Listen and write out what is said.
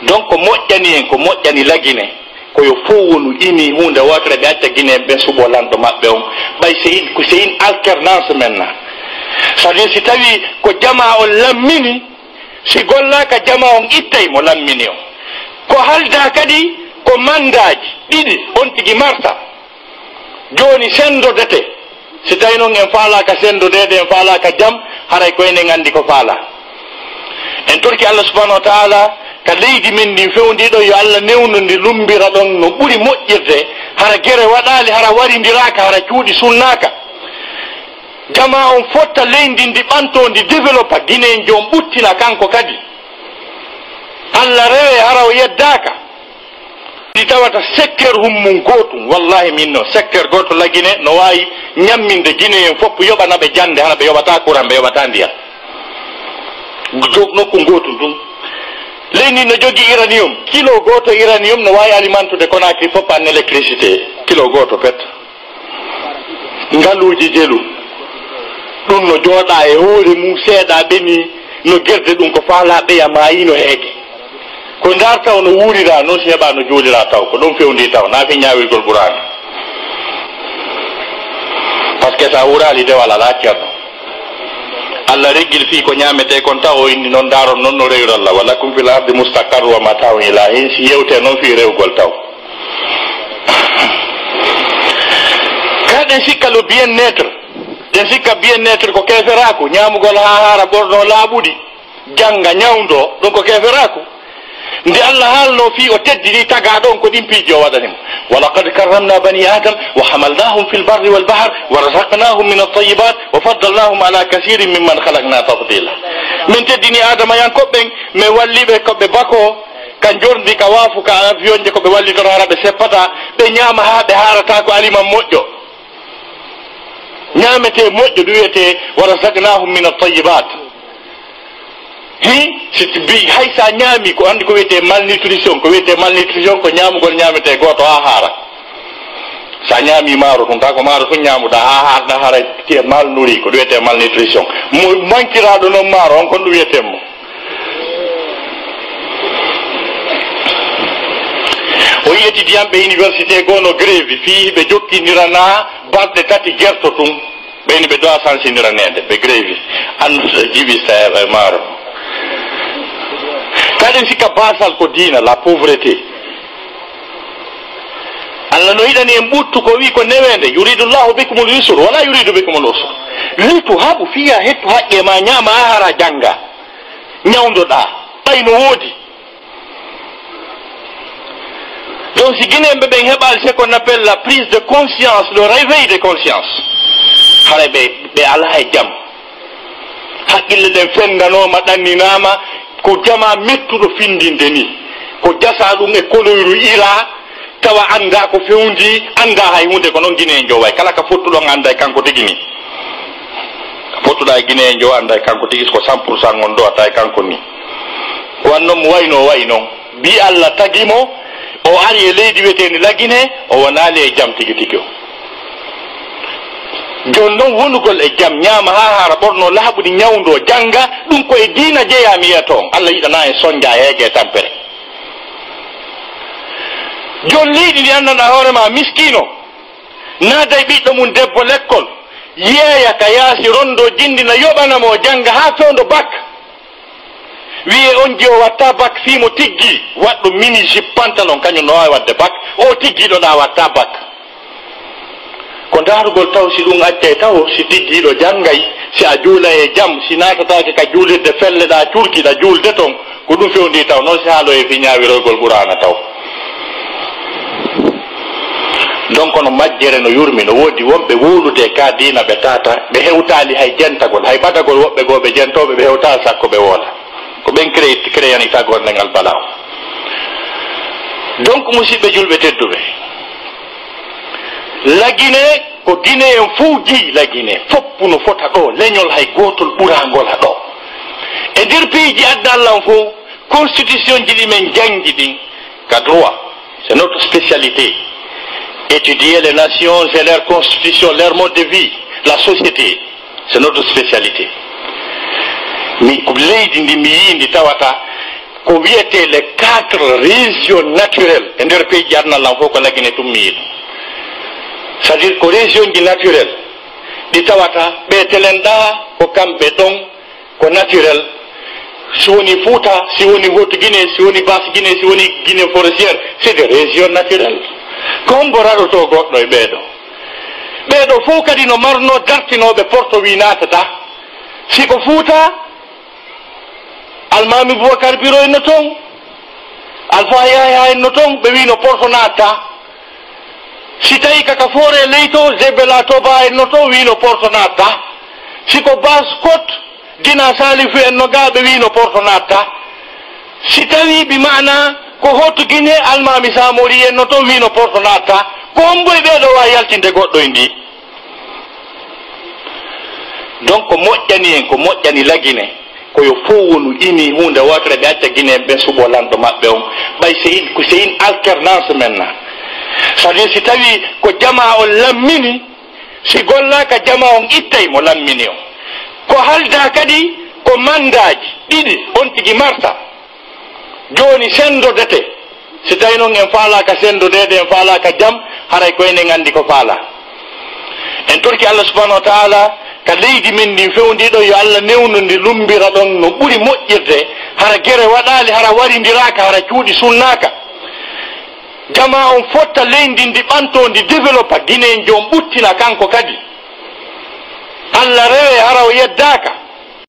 donc ko moƴƴani lagine koyo fo wonu ini hunde wotere ɓe acca guinéen ɓen suɓo lanɗo maɓɓe on ɓay c'est une alternance maintenant c'est à dire si tawi ko jama on lammini si gollaka jama on ittay mo lammini o ko halda kadi ko mandaji ɗiɗi on tigi marta joni sendodete si tawi noon en faalaka sendodede en faalaka jam haray koyne gandi ko faala en torki Allah subhanahu wa ta'ala ka leydi men ndin fewndiɗo yo Allah newnundi lumbira ɗon no ɓuri moƴƴirde hara gere waɗali hara warindiraka hara cuuɗi sunnaka jama on fotta leydi ndi ɓanto ndi développa guinéen jom ɓuttina kanko kadi Allah rewe hara o yeddaka ɗi tawata secteur hummum gotum wallahi min no secteur goto la Guinée no wawi ñamminde guinéen fof yoɓanaɓe jande hara ɓe yoɓata courant ɓe yoɓata ndiyam nokku gotum ɗum leydi no jogui uranium kilo goto uranium no wawi alimentude Conakry fof en électricité kilo goto pet ngaluji jelu ɗum no jooɗa e hoore mum seeɗa ɓeni no guerde ɗum ko faala ɓeya mayi no heege ko dar taw no wuurira noon si heɓa no juulira taw ko ɗum fewndi taw naafi ñaawirgol ɓurani par ce que sa wurali dewal ala ceerno Allah reggil fi ko ñaamete kon taw o indi noon daaron noon no rewralla walla kum fil ardi mustaqarru wa mata'un ila hin si yewte noon fi rewgol taw kaɗen sikka lo bien-être den sikka bien-être ko keferaku ñaamugol ha haara ɓorno laaɓuɗi janga ñawdo ɗon ko keferaku nde Allah haalno fi o teddini taga ɗon ko ɗin piiji o waɗanimo walaqad karramna bani adam wa hamalnahum fi lbarri walbahr wa razaqnahum min altayibat wa faddalnahum ala kasirin mimman halakna tafdila min teddini adama yankoɓɓen mi walliɓe koɓe bako ka jordi ka waafu ka avion je koɓe wallitora hara ɓe seppata ɓe ñaama ha ɓe haarata ko aliman moƴƴo ñaamete moƴƴo ɗum wiyete wa razaqnahum min altayibat hay sa ñaami ko andi ko wiyete malnutrition ko ñaamugol ñaamete goto ha haara sa ñaami maaro tun ta ko maaro tun ñaamuɗa ha haarda hara tie malnourri ko ɗum wiyete malnutrition mo mankiraɗo noon maaro on kon ɗum wiyetemo o yiyetidiyamɓe université gono grève fi ɓe jokkinirana balɗe tati guerto tun ɓeyni ɓe dowa sansindiranede ɓe grève an jibista e maaro kaɗen sikka basal ko diina la pauvreté Allah no yiɗani en ɓuttu ko wi ko newende yuridu llahu bikumul yusr wala yuridu bikumul usr leytu haɓu fiya hettu haqqe ma ñaama a hara janga ñawdoɗa ɓay no woodi donc si guinéen ɓen heɓal ce qu'on appelle la prise de conscience le réveil de conscience hara ɓe ala e jaam haqqille ɗen fendanoma ɗanninama ko jama mettuɗo findinde ni ko jasa ɗum e koloyru ira tawa anda ko fewndi anda hay hunde ko noon guinéen jo way kala ka fottuɗon anda e kanko tigi ni fottuɗa e guinéen jo anda e kanko tigi ko 100% gon ɗo ata e kanko ni wannoon mo wayno way noon mbi Allah tagimo o ari e leydi wiyeteni la Guinée o wonali e jaam tigi tigi o joni noon wonugol e jaam ñaama ha haara ɓorno laaɓuɗi ñawdo janga ɗum koye diina jeeyami yiya toon Allah yiɗana en soñdia heege tampere joni leydi ndi anndanɗa hoorema miskino naada e ɓiɗɗo mum debbo l'école yeeya ka yaasi rondo jindina yoɓanamo janga ha fewndo bac wiye on ji o watta bac fimo tiggi waɗɗo mini jip pantalon kañum no wawi wadde bac o tiggiɗoɗa watta bac ko darugol taw si ɗum acce taw si tiggiɗo janggay si a juula e jaam si natatake ka juulirde felleɗa curkiɗa juulde toon ko ɗum fewndi taw noon si haalo e fi ñawiroygol ɓurana taw donc no majjere no yurmi no woodi wonɓe wolude ka dina ɓe tata ɓe hewtali hay jentagol hay ɓadagol woɓɓe goo ɓe jentoɓe ɓe hewta sakko ɓe woola ko ɓen créani tagorde ngal bala o donc musidɓe julɓe tedduɓe la Guinée ko Guinée en fof jeeyi la Guinée foppu no fota ɗo leñol hay gotol ɓurangol ha ɗo e nder piiji addallan fof constitution ji ɗi men jangi ɗin ka droit c'est notre spécialité étudier les nations et leur constitution leur mode de vie la société c'est notre spécialité mi ko leydi ndi mi yindi tawata ko wiyete les 4 régions naturelles e nder pays adnallan fof ko lagine tum miiɗo c'est à dire ko région ji naturel ɗi tawata ɓe telenɗa ko kamɓe ɗon ko naturel si woni Fouta si woni Haute Guinée si woni Basse Guinée si woni Guinée forestière c'est des régions naturelles ko hombo raɗoto goɗɗo e ɓeeɗo fof kadi no marno dartinoɓe porto wi natata siko Fouta almami Boubacar Biro en no toon Alpha Yaya en no toon ɓe wi no porto natta si tawi kaka foore leyto Zebela Toba en no toon wi no porto natta siko Basse Côte Guina Salifu en no ga ɓe wi no porto natta si tawi ɓi mana ko Haute Guinée almami Samori en no toon wi no porto natta ko homboye ɓeeɗo wawi yaltinde goɗɗo e ndi donc ko moƴƴani lagine koyo fof wonu ini hunde wotere ɓe acca Guinée ɓen suɓo lanɗo maɓɓe on ɓay c'est une alternance maintenant c'est à dire si tawi ko jama on lammini si gollaka jama on ittay mo lammini o ko halda kadi ko mandaji ɗiɗi on tigi marta joni sendodete si tawi noon en faalaka sendodede en faalaka jam haray koyne gandi ko faala en torki Allah subhanahu wa ta'ala ka leydi men ndin fewndiɗo yo Allah newnundi lumbira ɗon no ɓuri moƴƴirde hara gere waɗali hara warindiraka hara cuuɗi sunnaka jama on fotta leydi ndi ɓanto ndi développa Guinée jom ɓuttina kanko kadi Allah rewe hara o yeddaka